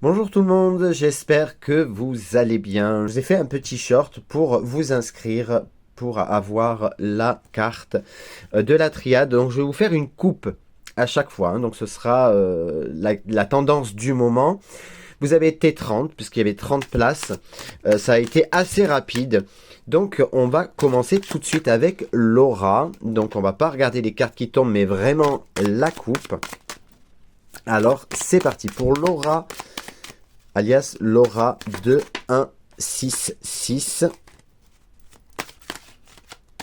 Bonjour tout le monde, j'espère que vous allez bien. Je vous ai fait un petit short pour vous inscrire pour avoir la carte de la triade. Donc je vais vous faire une coupe à chaque fois, hein. Donc ce sera la tendance du moment. Vous avez été 30 puisqu'il y avait 30 places. Ça a été assez rapide. Donc on va commencer tout de suite avec Laura. Donc on va pas regarder les cartes qui tombent mais vraiment la coupe. Alors c'est parti pour Laura. Alias Laura 2166.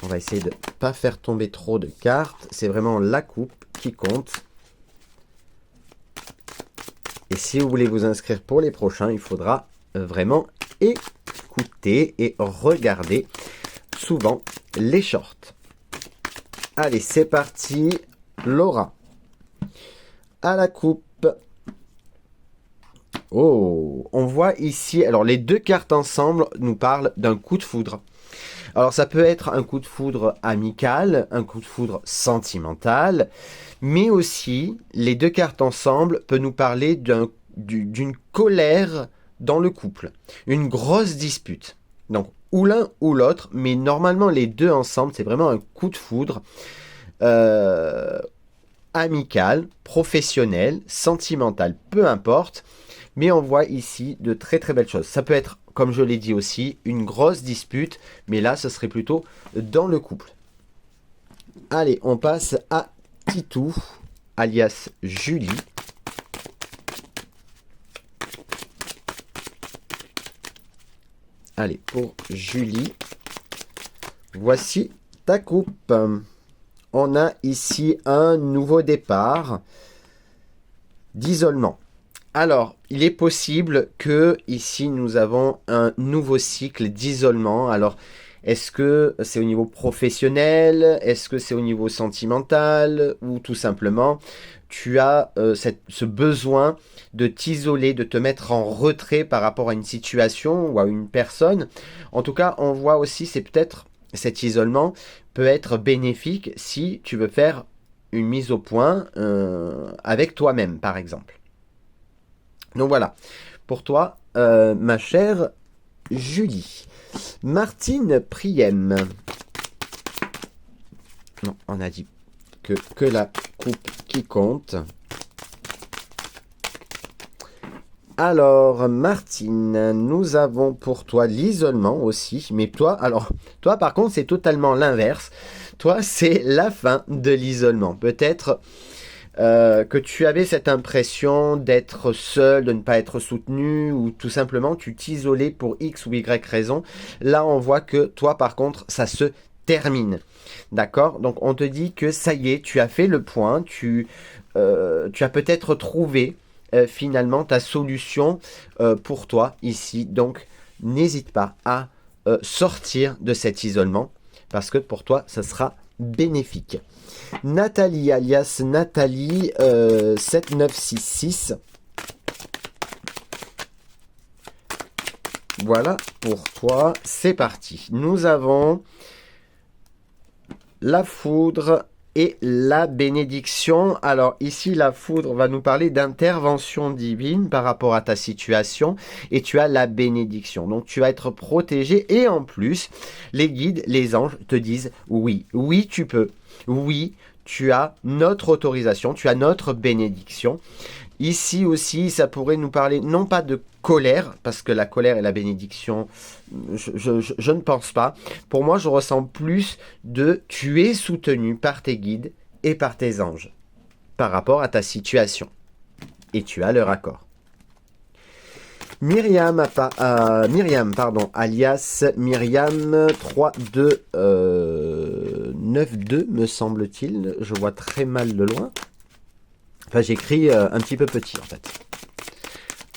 On va essayer de ne pas faire tomber trop de cartes. C'est vraiment la coupe qui compte. Et si vous voulez vous inscrire pour les prochains, il faudra vraiment écouter et regarder souvent les shorts. Allez, c'est parti. Laura. À la coupe. Oh, on voit ici, alors les deux cartes ensemble nous parlent d'un coup de foudre. Alors ça peut être un coup de foudre amical, un coup de foudre sentimental, mais aussi les deux cartes ensemble peuvent nous parler d'une colère dans le couple, une grosse dispute. Donc ou l'un ou l'autre, mais normalement les deux ensemble, c'est vraiment un coup de foudre amical, professionnel, sentimental, peu importe. Mais on voit ici de très très belles choses. Ça peut être, comme je l'ai dit aussi, une grosse dispute, mais là, ce serait plutôt dans le couple. Allez, on passe à Titou, alias Julie. Allez, pour Julie, voici ta coupe. On a ici un nouveau départ d'isolement. Alors, il est possible que ici nous avons un nouveau cycle d'isolement. Alors, est-ce que c'est au niveau professionnel? Est-ce que c'est au niveau sentimental? Ou tout simplement, tu as ce besoin de t'isoler, de te mettre en retrait par rapport à une situation ou à une personne? En tout cas, on voit aussi, c'est peut-être cet isolement peut être bénéfique si tu veux faire une mise au point avec toi-même, par exemple. Donc voilà, pour toi, ma chère Julie. Martine Priem. Non, on a dit que la coupe qui compte. Alors, Martine, nous avons pour toi l'isolement aussi. Mais toi, toi par contre, c'est totalement l'inverse. Toi, c'est la fin de l'isolement. Peut-être que tu avais cette impression d'être seul, de ne pas être soutenu, ou tout simplement tu t'isolais pour X ou Y raison. Là, on voit que toi, par contre, ça se termine. D'accord? Donc, on te dit que ça y est, tu as fait le point, tu as peut-être trouvé finalement ta solution pour toi ici. Donc, n'hésite pas à sortir de cet isolement parce que pour toi, ça sera bénéfique. Nathalie, alias Nathalie 7966. Voilà pour toi, c'est parti. Nous avons la foudre et la bénédiction. Alors ici, la foudre va nous parler d'intervention divine par rapport à ta situation et tu as la bénédiction. Donc tu vas être protégé et en plus, les guides, les anges te disent oui, oui tu peux, oui tu as notre autorisation, tu as notre bénédiction. Ici aussi, ça pourrait nous parler non pas de colère, parce que la colère et la bénédiction, je ne pense pas. Pour moi, je ressens plus de tu es soutenu par tes guides et par tes anges par rapport à ta situation. Et tu as leur accord. Myriam, alias Myriam 3292 me semble-t-il. Je vois très mal de loin. Enfin, j'écris un petit peu petit en fait.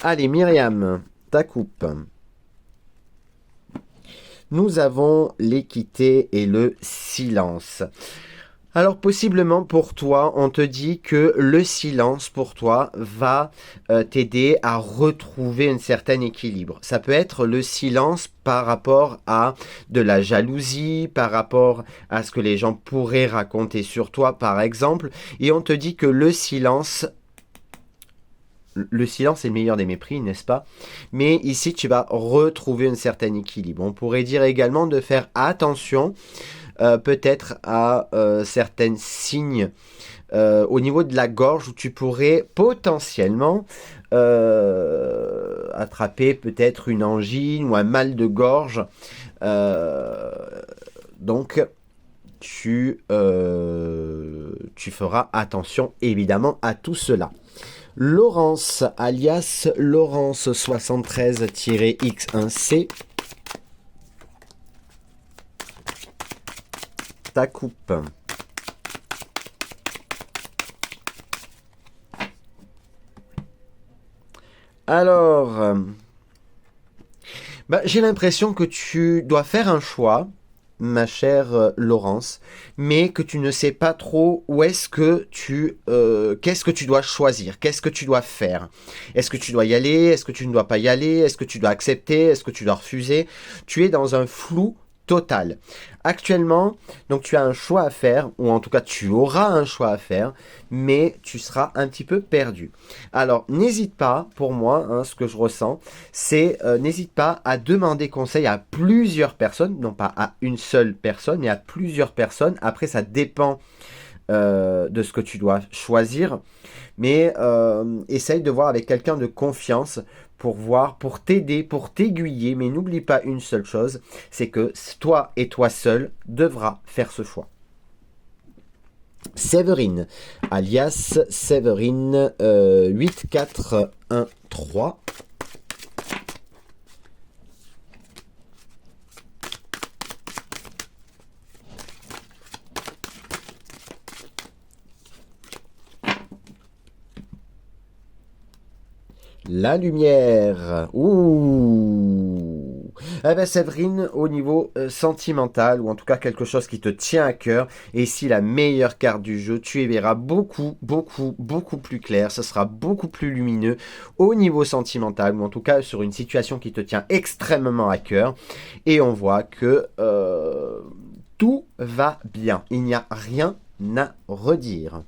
Allez, Myriam, ta coupe. Nous avons l'équité et le silence. Alors possiblement pour toi, on te dit que le silence pour toi va t'aider à retrouver un certain équilibre. Ça peut être le silence par rapport à de la jalousie, par rapport à ce que les gens pourraient raconter sur toi par exemple. Et on te dit que le silence le silence est le meilleur des mépris, n'est-ce pas? Mais ici, tu vas retrouver un certain équilibre. On pourrait dire également de faire attention peut-être à certains signes au niveau de la gorge où tu pourrais potentiellement attraper peut-être une angine ou un mal de gorge. Donc, tu feras attention évidemment à tout cela. Laurence, alias Laurence 73-X1C. Ta coupe. Alors, j'ai l'impression que tu dois faire un choix, ma chère Laurence, mais que tu ne sais pas trop où est-ce que qu'est-ce que tu dois choisir, qu'est-ce que tu dois faire. Est-ce que tu dois y aller, est-ce que tu ne dois pas y aller, est-ce que tu dois accepter, est-ce que tu dois refuser. Tu es dans un flou total. Actuellement, donc tu as un choix à faire, ou en tout cas tu auras un choix à faire, mais tu seras un petit peu perdu. Alors n'hésite pas, pour moi, ce que je ressens, c'est n'hésite pas à demander conseil à plusieurs personnes, non pas à une seule personne, mais à plusieurs personnes. Après, ça dépend de ce que tu dois choisir, mais essaye de voir avec quelqu'un de confiance pour voir, pour t'aider, pour t'aiguiller, mais n'oublie pas une seule chose, c'est que toi et toi seul devras faire ce choix. Séverine, alias Séverine 8413. La lumière. Ouh. Eh ben Séverine, au niveau sentimental, ou en tout cas quelque chose qui te tient à cœur, et ici la meilleure carte du jeu, tu y verras beaucoup plus clair, ce sera beaucoup plus lumineux au niveau sentimental, ou en tout cas sur une situation qui te tient extrêmement à cœur, et on voit que tout va bien, il n'y a rien à redire.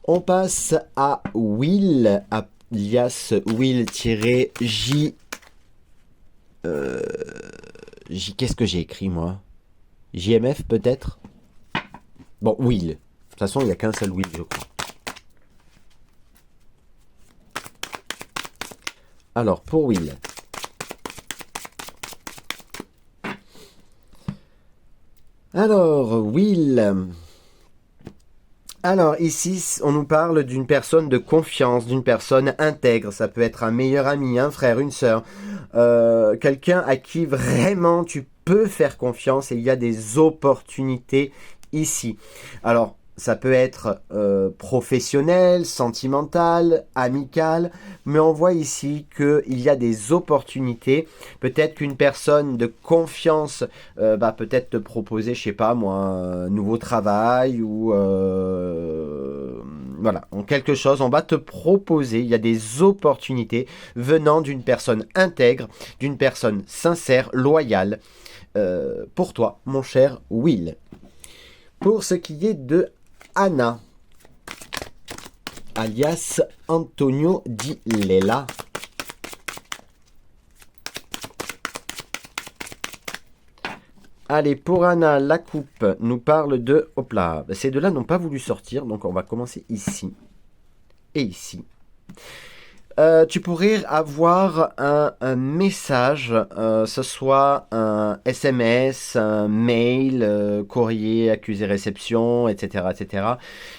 On passe à Will, alias Will-J. Qu'est-ce que j'ai écrit moi? JMF peut-être? Bon, Will. De toute façon, il n'y a qu'un seul Will, je crois. Alors, pour Will. Alors, Will. Alors ici, on nous parle d'une personne de confiance, d'une personne intègre. Ça peut être un meilleur ami, un frère, une sœur, quelqu'un à qui vraiment tu peux faire confiance et il y a des opportunités ici. Alors, ça peut être professionnel, sentimental, amical, mais on voit ici qu'il y a des opportunités. Peut-être qu'une personne de confiance va peut-être te proposer, je sais pas moi, un nouveau travail ou voilà, en quelque chose, on va te proposer, il y a des opportunités venant d'une personne intègre, d'une personne sincère, loyale, pour toi, mon cher Will. Pour ce qui est de Anna, alias Antonio Di Lela. Allez, pour Anna, la coupe nous parle de... Hop là, ces deux-là n'ont pas voulu sortir, donc on va commencer ici et ici. Tu pourrais avoir un message, ce soit un SMS, un mail, courrier, accusé-réception, etc.,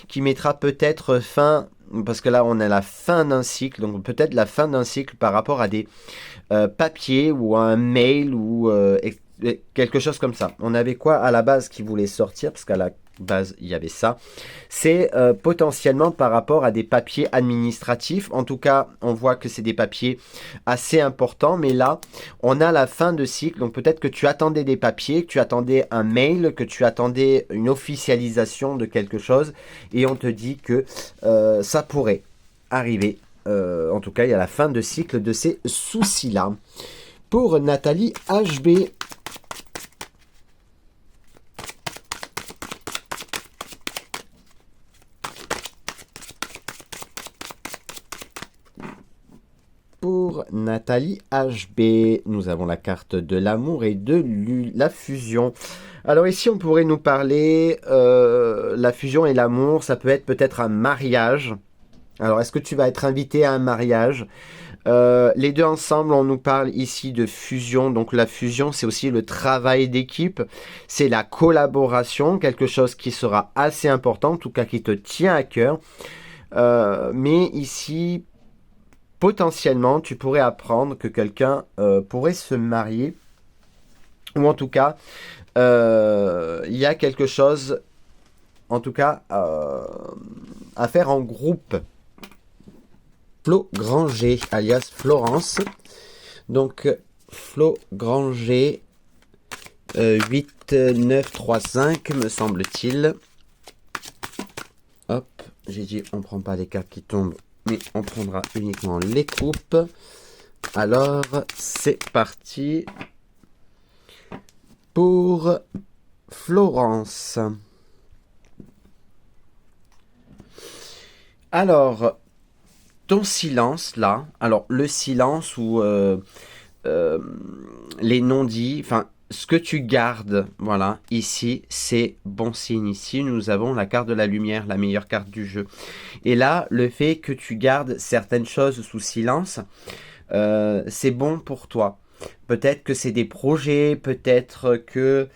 qui mettra peut-être fin, parce que là on est à la fin d'un cycle, donc peut-être la fin d'un cycle par rapport à des papiers ou à un mail ou quelque chose comme ça. On avait quoi à la base qui voulait sortir, parce qu'à la base il y avait ça, c'est potentiellement par rapport à des papiers administratifs. En tout cas on voit que c'est des papiers assez importants, mais là on a la fin de cycle, donc peut-être que tu attendais des papiers, que tu attendais un mail, que tu attendais une officialisation de quelque chose, et on te dit que ça pourrait arriver. En tout cas il y a la fin de cycle de ces soucis là. Pour Nathalie HB, pour Nathalie HB. Nous avons la carte de l'amour et de la fusion. Alors ici, on pourrait nous parler, la fusion et l'amour, ça peut être peut-être un mariage. Alors, est-ce que tu vas être invité à un mariage? Les deux ensemble, on nous parle ici de fusion. Donc la fusion, c'est aussi le travail d'équipe, c'est la collaboration, quelque chose qui sera assez important, en tout cas qui te tient à cœur. Mais ici, potentiellement, tu pourrais apprendre que quelqu'un pourrait se marier, ou en tout cas, il y a quelque chose, en tout cas, à faire en groupe. Flo Granger, alias Florence. Donc, Flo Granger, 8935, me semble-t-il. Hop, j'ai dit, on prend pas les cartes qui tombent, mais on prendra uniquement les coupes. Alors, c'est parti pour Florence. Alors, ton silence là, alors le silence ou les non-dits, enfin ce que tu gardes, voilà, ici c'est bon signe. Ici nous avons la carte de la lumière, la meilleure carte du jeu. Et là, le fait que tu gardes certaines choses sous silence, c'est bon pour toi. Peut-être que c'est des projets, peut-être que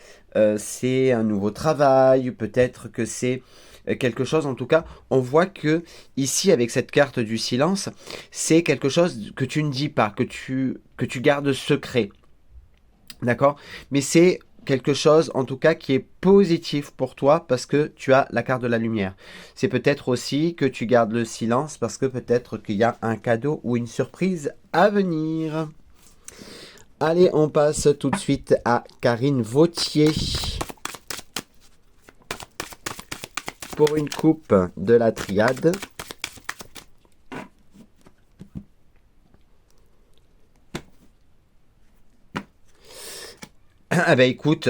c'est un nouveau travail, peut-être que c'est quelque chose. En tout cas, on voit que ici, avec cette carte du silence, c'est quelque chose que tu ne dis pas, que tu gardes secret. D'accord? Mais c'est quelque chose, en tout cas, qui est positif pour toi parce que tu as la carte de la lumière. C'est peut-être aussi que tu gardes le silence parce que peut-être qu'il y a un cadeau ou une surprise à venir. Allez, on passe tout de suite à Karine Vautier pour une coupe de la triade. Ah ben écoute,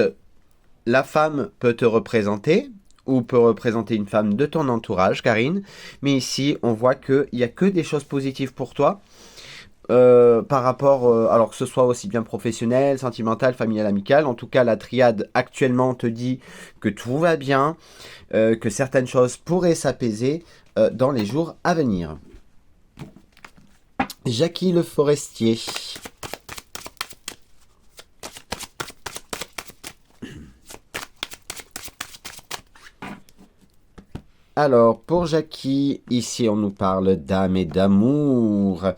la femme peut te représenter ou peut représenter une femme de ton entourage, Karine. Mais ici, on voit qu'il n'y a que des choses positives pour toi. Par rapport, alors que ce soit aussi bien professionnel, sentimental, familial, amical, en tout cas la triade actuellement te dit que tout va bien, que certaines choses pourraient s'apaiser dans les jours à venir. Jackie Le Forestier. Alors, pour Jackie, ici on nous parle d'âme et d'amour.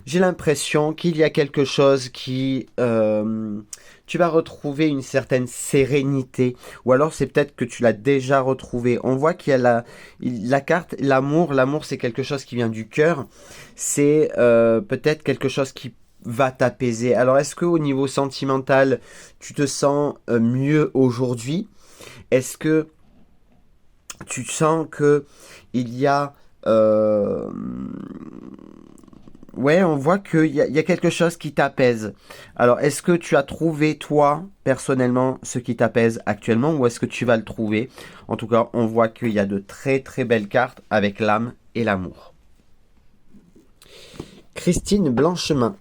J'ai l'impression qu'il y a quelque chose qui... tu vas retrouver une certaine sérénité. Ou alors c'est peut-être que tu l'as déjà retrouvé. On voit qu'il y a la carte, l'amour. L'amour, c'est quelque chose qui vient du cœur. C'est peut-être quelque chose qui va t'apaiser. Alors, est-ce qu'au niveau sentimental, tu te sens mieux aujourd'hui? Est-ce que tu sens que il y a... ouais, on voit qu'il y a quelque chose qui t'apaise. Alors, est-ce que tu as trouvé, toi, personnellement, ce qui t'apaise actuellement, ou est-ce que tu vas le trouver? En tout cas, on voit qu'il y a de très très belles cartes avec l'âme et l'amour. Christine Blanchemin.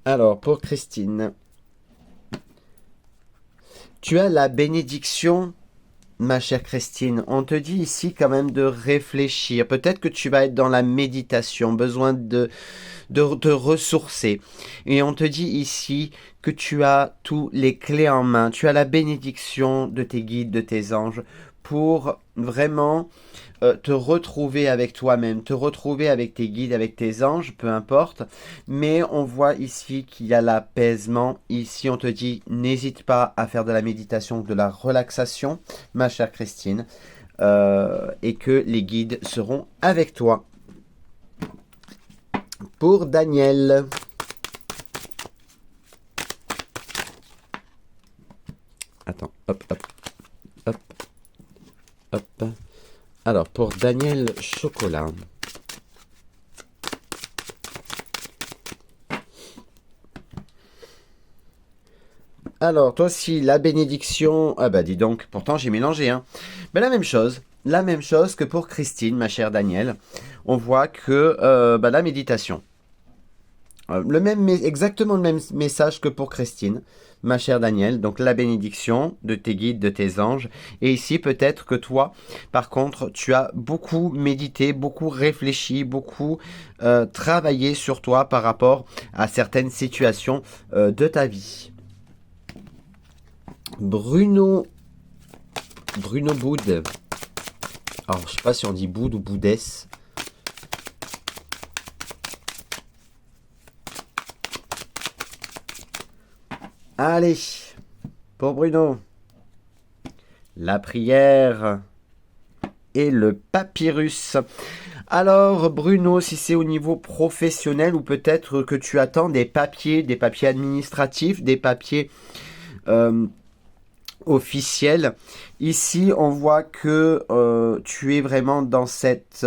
Alors, pour Christine, tu as la bénédiction, ma chère Christine. On te dit ici quand même de réfléchir. Peut-être que tu vas être dans la méditation, besoin de te ressourcer. Et on te dit ici que tu as tous les clés en main. Tu as la bénédiction de tes guides, de tes anges, pour vraiment te retrouver avec toi-même, te retrouver avec tes guides, avec tes anges, peu importe. Mais on voit ici qu'il y a l'apaisement. Ici, on te dit, n'hésite pas à faire de la méditation, de la relaxation, ma chère Christine, et que les guides seront avec toi. Pour Daniel. Attends, hop, hop, hop, hop. Alors, pour Daniel Chocolat. Alors, toi aussi, la bénédiction... Ah bah dis donc, pourtant j'ai mélangé, hein. Mais la même chose. La même chose que pour Christine, ma chère Danielle. On voit que la méditation. Exactement le même message que pour Christine, ma chère Danielle. Donc la bénédiction de tes guides, de tes anges. Et ici, peut-être que toi, par contre, tu as beaucoup médité, beaucoup réfléchi, beaucoup travaillé sur toi par rapport à certaines situations de ta vie. Bruno Boud. Alors, je sais pas si on dit Boud ou Boudès. Allez, pour Bruno, la prière et le papyrus. Alors Bruno, si c'est au niveau professionnel ou peut-être que tu attends des papiers administratifs, des papiers officiels. Ici, on voit que tu es vraiment dans cette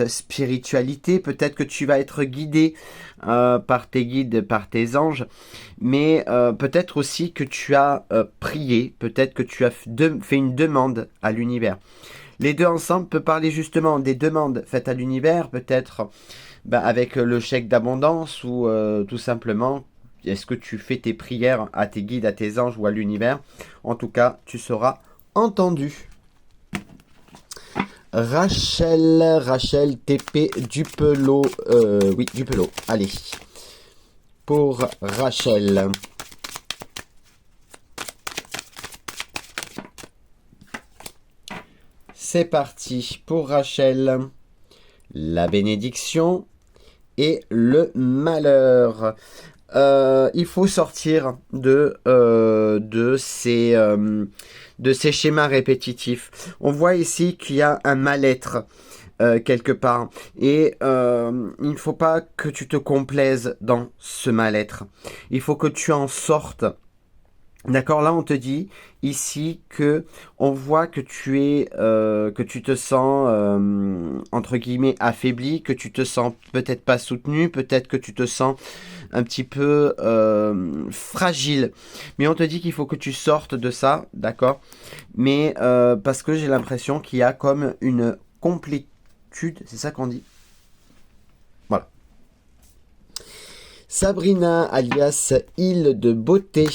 spiritualité. Peut-être que tu vas être guidé par tes guides, par tes anges, mais peut-être aussi que tu as prié, peut-être que tu as fait une demande à l'univers. Les deux ensemble peuvent parler justement des demandes faites à l'univers, peut-être avec le chèque d'abondance ou tout simplement, est-ce que tu fais tes prières à tes guides, à tes anges ou à l'univers? En tout cas, tu seras entendu. Rachel TP Dupelot. Oui, Dupelot. Allez. Pour Rachel. C'est parti pour Rachel. La bénédiction et le malheur. Il faut sortir de ces schémas répétitifs. On voit ici qu'il y a un mal-être quelque part. Et il ne faut pas que tu te complaises dans ce mal-être. Il faut que tu en sortes. D'accord, là on te dit ici que on voit que que tu te sens entre guillemets affaibli, que tu te sens peut-être pas soutenu, peut-être que tu te sens un petit peu fragile. Mais on te dit qu'il faut que tu sortes de ça, d'accord? Mais parce que j'ai l'impression qu'il y a comme une complétude, c'est ça qu'on dit? Voilà. Sabrina alias Île de Beauté.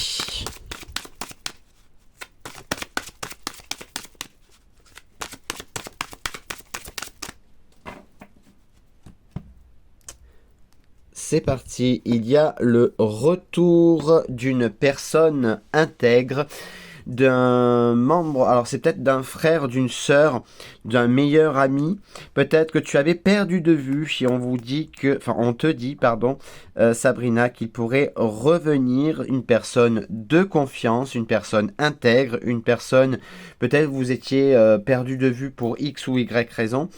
C'est parti, il y a le retour d'une personne intègre, d'un membre, alors c'est peut-être d'un frère, d'une sœur, d'un meilleur ami, peut-être que tu avais perdu de vue et on te dit, Sabrina, qu'il pourrait revenir une personne de confiance, une personne intègre, une personne, peut-être vous étiez perdu de vue pour X ou Y raison,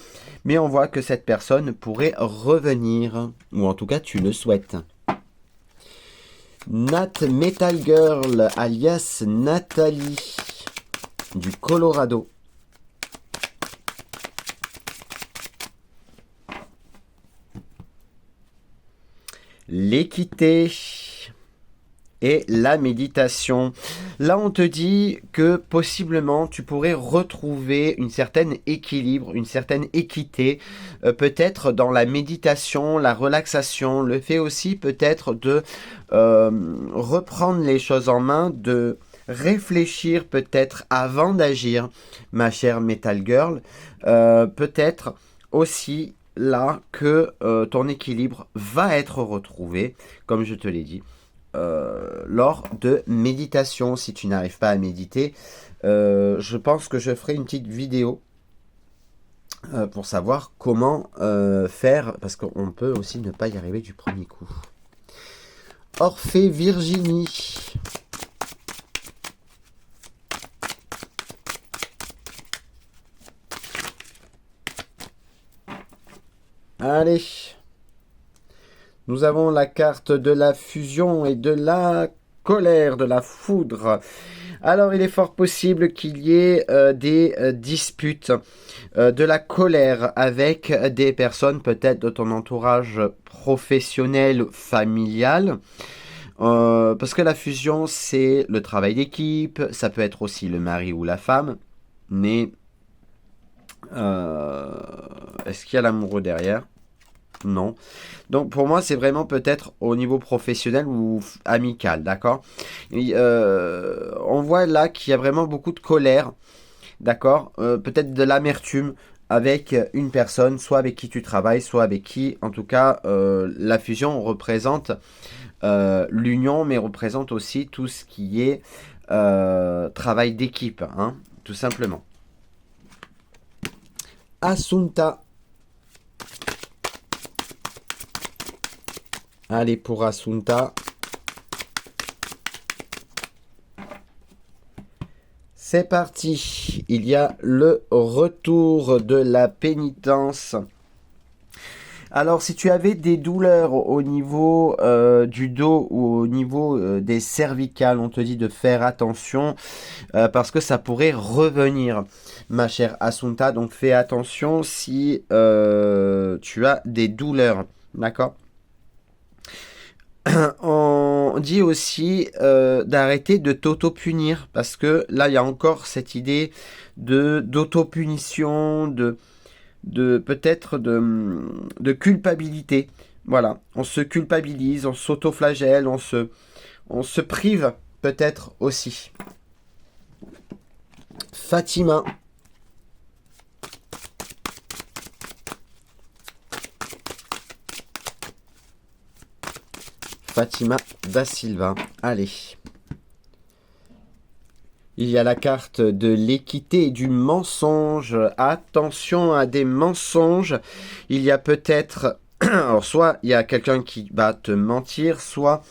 mais on voit que cette personne pourrait revenir, ou en tout cas tu le souhaites. Nat Metal Girl, alias Nathalie, du Colorado. L'équité et la méditation. Là, on te dit que possiblement tu pourrais retrouver une certaine équilibre, une certaine équité, peut-être dans la méditation, la relaxation, le fait aussi peut-être de reprendre les choses en main, de réfléchir peut-être avant d'agir, ma chère Metal Girl, peut-être aussi là que ton équilibre va être retrouvé, comme je te l'ai dit. Lors de méditation, si tu n'arrives pas à méditer, je pense que je ferai une petite vidéo pour savoir comment faire, parce qu'on peut aussi ne pas y arriver du premier coup. Orphée Virginie. Allez. Nous avons la carte de la fusion et de la colère, de la foudre. Alors, il est fort possible qu'il y ait des disputes, de la colère avec des personnes peut-être de ton entourage professionnel, familial. Parce que la fusion, c'est le travail d'équipe, ça peut être aussi le mari ou la femme, mais est-ce qu'il y a l'amoureux derrière? Non. Donc pour moi, c'est vraiment peut-être au niveau professionnel ou amical, d'accord? On voit là qu'il y a vraiment beaucoup de colère, d'accord? Peut-être de l'amertume avec une personne, soit avec qui tu travailles, soit avec qui, en tout cas, la fusion représente l'union, mais représente aussi tout ce qui est travail d'équipe, hein, tout simplement. Assunta. Allez, pour Assunta. C'est parti. Il y a le retour de la pénitence. Alors, si tu avais des douleurs au niveau du dos ou au niveau des cervicales, on te dit de faire attention parce que ça pourrait revenir, ma chère Assunta. Donc, fais attention si tu as des douleurs. D'accord? On dit aussi d'arrêter de t'auto-punir parce que là, il y a encore cette idée d'auto-punition, de peut-être de culpabilité. Voilà, on se culpabilise, on s'auto-flagelle, on se prive peut-être aussi. Fatima. Fatima da Silva. Allez. Il y a la carte de l'équité et du mensonge. Attention à des mensonges. Il y a peut-être... Alors, soit il y a quelqu'un qui va te mentir, soit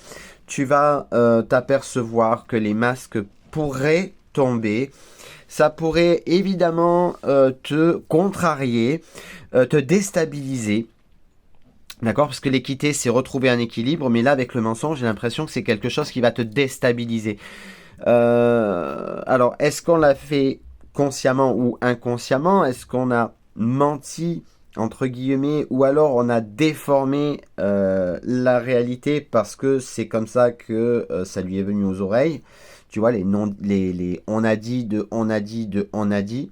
tu vas t'apercevoir que les masques pourraient tomber. Ça pourrait évidemment te contrarier, te déstabiliser. D'accord? Parce que l'équité, c'est retrouver un équilibre. Mais là, avec le mensonge, j'ai l'impression que c'est quelque chose qui va te déstabiliser. Alors, est-ce qu'on l'a fait consciemment ou inconsciemment? Est-ce qu'on a menti, entre guillemets, ou alors on a déformé la réalité parce que c'est comme ça que ça lui est venu aux oreilles? Tu vois, les on a dit de on a dit de on a dit.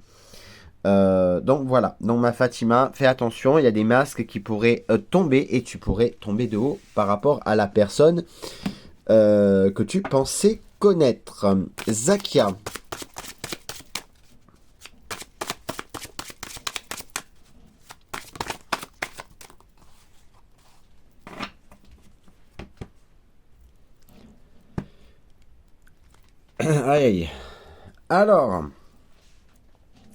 Donc voilà, donc ma Fatima, fais attention, il y a des masques qui pourraient tomber et tu pourrais tomber de haut par rapport à la personne que tu pensais connaître. Zakia. Aïe. Alors,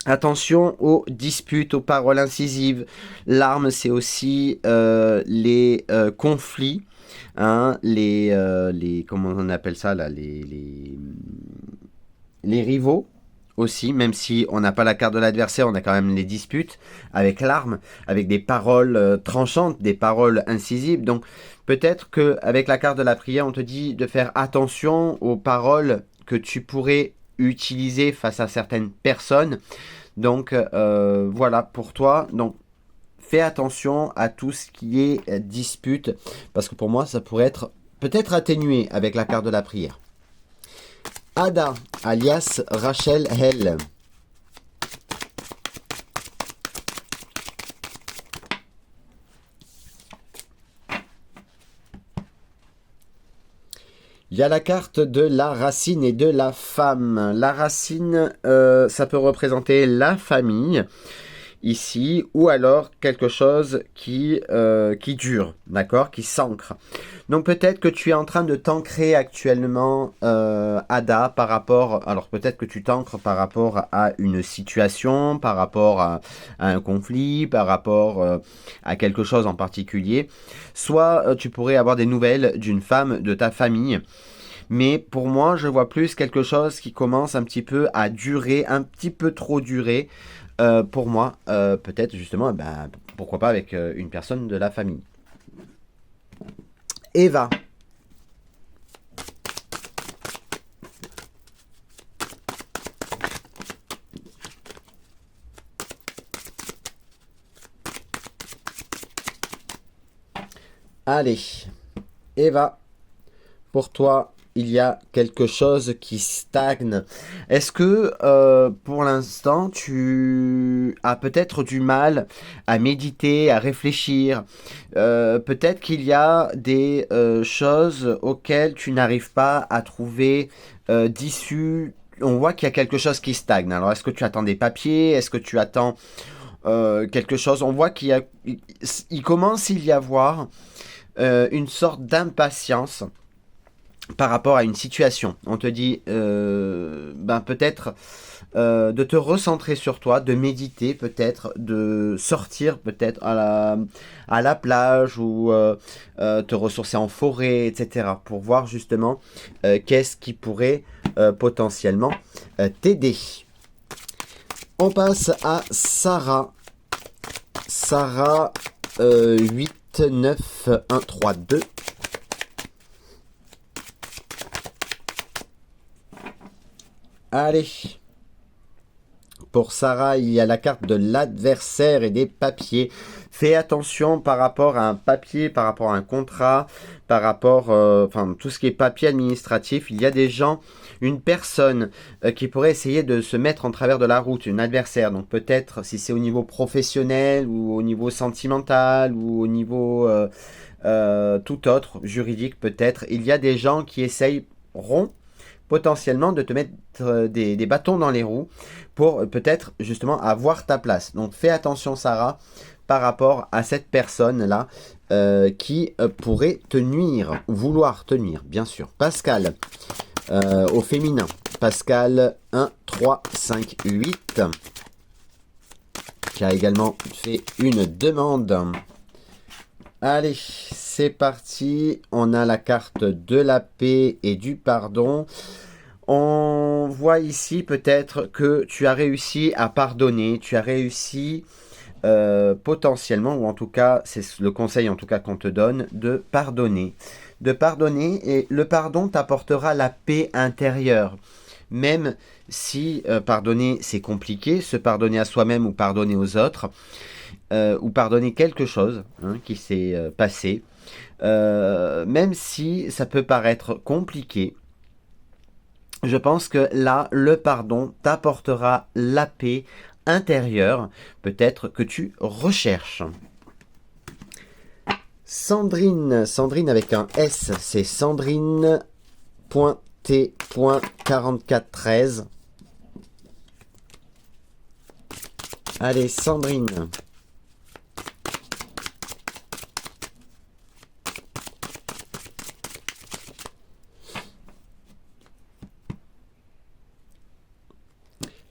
attention aux disputes, aux paroles incisives. L'arme, c'est aussi les conflits, hein, les comment on appelle ça là, les rivaux aussi, même si on n'a pas la carte de l'adversaire, on a quand même les disputes avec l'arme, avec des paroles tranchantes, des paroles incisives. Donc peut-être qu'avec la carte de la prière, on te dit de faire attention aux paroles que tu pourrais utiliser face à certaines personnes. Donc voilà pour toi. Donc fais attention à tout ce qui est dispute, parce que pour moi ça pourrait être peut-être atténué avec la carte de la prière. Ada, alias Rachel Hell. Il y a la carte de la racine et de la femme. La racine, ça peut représenter la famille ici, ou alors quelque chose qui dure, d'accord, qui s'ancre. Donc peut-être que tu es en train de t'ancrer actuellement, Ada, par rapport, alors peut-être que tu t'ancres par rapport à une situation, par rapport à un conflit, par rapport à quelque chose en particulier. Soit tu pourrais avoir des nouvelles d'une femme de ta famille. Mais pour moi, je vois plus quelque chose qui commence un petit peu à durer, un petit peu trop durer. Pour moi, peut-être justement, ben, pourquoi pas avec une personne de la famille. Eva. Allez, Eva, pour toi, il y a quelque chose qui stagne. Est-ce que pour l'instant, tu as peut-être du mal à méditer, à réfléchir? Peut-être qu'il y a des choses auxquelles tu n'arrives pas à trouver d'issue. On voit qu'il y a quelque chose qui stagne. Alors, est-ce que tu attends des papiers? Est-ce que tu attends quelque chose? On voit il commence à y avoir une sorte d'impatience par rapport à une situation. On te dit peut-être de te recentrer sur toi, de méditer peut-être, de sortir peut-être à la plage ou te ressourcer en forêt, etc. pour voir justement qu'est-ce qui pourrait potentiellement t'aider. On passe à Sarah. Sarah 8, 9, 1, 3, 2. Allez, pour Sarah, il y a la carte de l'adversaire et des papiers. Fais attention par rapport à un papier, par rapport à un contrat, par rapport, tout ce qui est papier administratif. Il y a des gens, une personne qui pourrait essayer de se mettre en travers de la route, une adversaire. Donc peut-être si c'est au niveau professionnel ou au niveau sentimental ou au niveau tout autre, juridique peut-être. Il y a des gens qui essayeront potentiellement de te mettre des bâtons dans les roues pour peut-être justement avoir ta place. Donc fais attention Sarah par rapport à cette personne-là qui pourrait te nuire, vouloir te nuire, bien sûr. Pascal, au féminin. Pascal 1, 3, 5, 8 qui a également fait une demande. Allez, c'est parti. On a la carte de la paix et du pardon. On voit ici peut-être que tu as réussi à pardonner. Tu as réussi potentiellement, ou en tout cas, c'est le conseil en tout cas qu'on te donne, de pardonner. De pardonner, et le pardon t'apportera la paix intérieure. Même si pardonner c'est compliqué, se pardonner à soi-même ou pardonner aux autres, ou pardonner quelque chose qui s'est passé, même si ça peut paraître compliqué, je pense que là, le pardon t'apportera la paix intérieure, peut-être que tu recherches. Sandrine, Sandrine avec un S, c'est Sandrine.T.4413. Allez, Sandrine.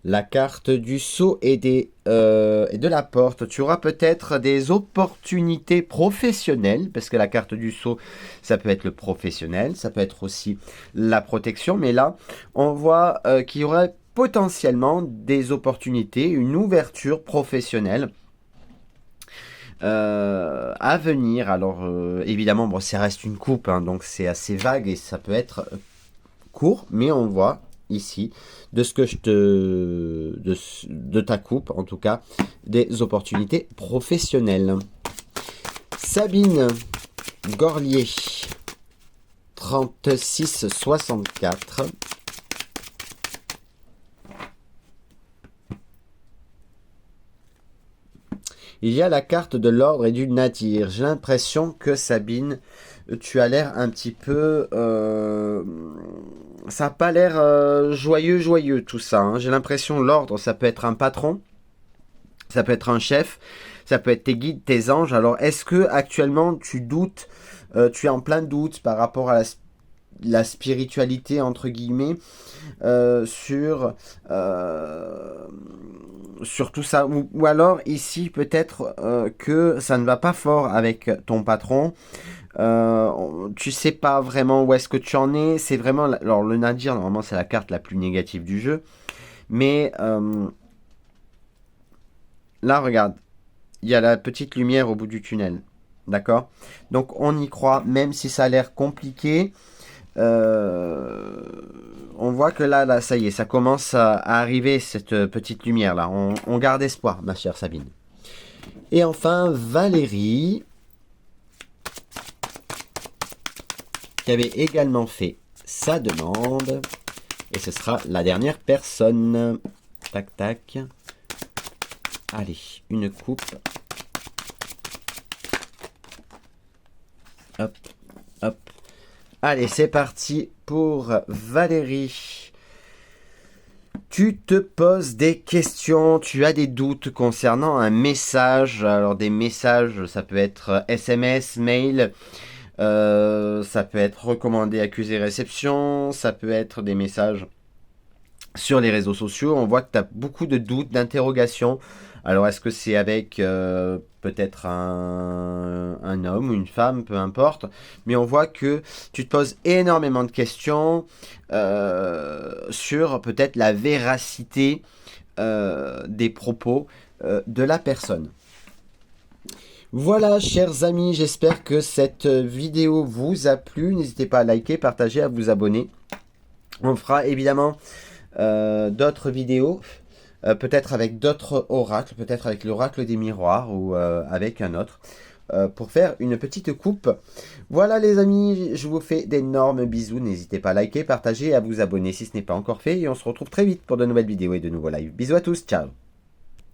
La carte du sceau et de la porte. Tu auras peut-être des opportunités professionnelles, parce que la carte du sceau, ça peut être le professionnel, ça peut être aussi la protection. Mais là, on voit qu'il y aurait potentiellement des opportunités, une ouverture professionnelle à venir. Alors, évidemment, bon, ça reste une coupe, donc c'est assez vague et ça peut être court, mais on voit ici, de ce que de ta coupe en tout cas, des opportunités professionnelles. Sabine Gorlier 3664. Il y a la carte de l'ordre et du nadir. J'ai l'impression que Sabine, tu as l'air un petit peu... ça n'a pas l'air joyeux tout ça. J'ai l'impression l'ordre, ça peut être un patron, ça peut être un chef, ça peut être tes guides, tes anges. Alors est-ce que actuellement tu doutes, tu es en plein doute par rapport à la spiritualité entre guillemets, sur tout ça, ou alors ici peut-être que ça ne va pas fort avec ton patron. Tu sais pas vraiment où est-ce que tu en es. C'est vraiment, alors le nadir normalement c'est la carte la plus négative du jeu, mais là regarde, il y a la petite lumière au bout du tunnel, d'accord? Donc on y croit même si ça a l'air compliqué. On voit que là ça y est, ça commence à arriver cette petite lumière là. On garde espoir, ma chère Sabine. Et enfin Valérie. qui avait également fait sa demande. Et ce sera la dernière personne. Tac, tac. Allez, une coupe. Hop, hop. Allez, c'est parti pour Valérie. Tu te poses des questions, tu as des doutes concernant un message. Alors des messages, ça peut être SMS, mail, ça peut être recommandé, accusé, réception, ça peut être des messages sur les réseaux sociaux. On voit que tu as beaucoup de doutes, d'interrogations. Alors est-ce que c'est avec peut-être un homme ou une femme, peu importe. Mais on voit que tu te poses énormément de questions sur peut-être la véracité des propos de la personne. Voilà, chers amis, j'espère que cette vidéo vous a plu. N'hésitez pas à liker, partager, à vous abonner. On fera évidemment d'autres vidéos, peut-être avec d'autres oracles, peut-être avec l'oracle des miroirs ou avec un autre, pour faire une petite coupe. Voilà les amis, je vous fais d'énormes bisous. N'hésitez pas à liker, partager et à vous abonner si ce n'est pas encore fait. Et on se retrouve très vite pour de nouvelles vidéos et de nouveaux lives. Bisous à tous, ciao.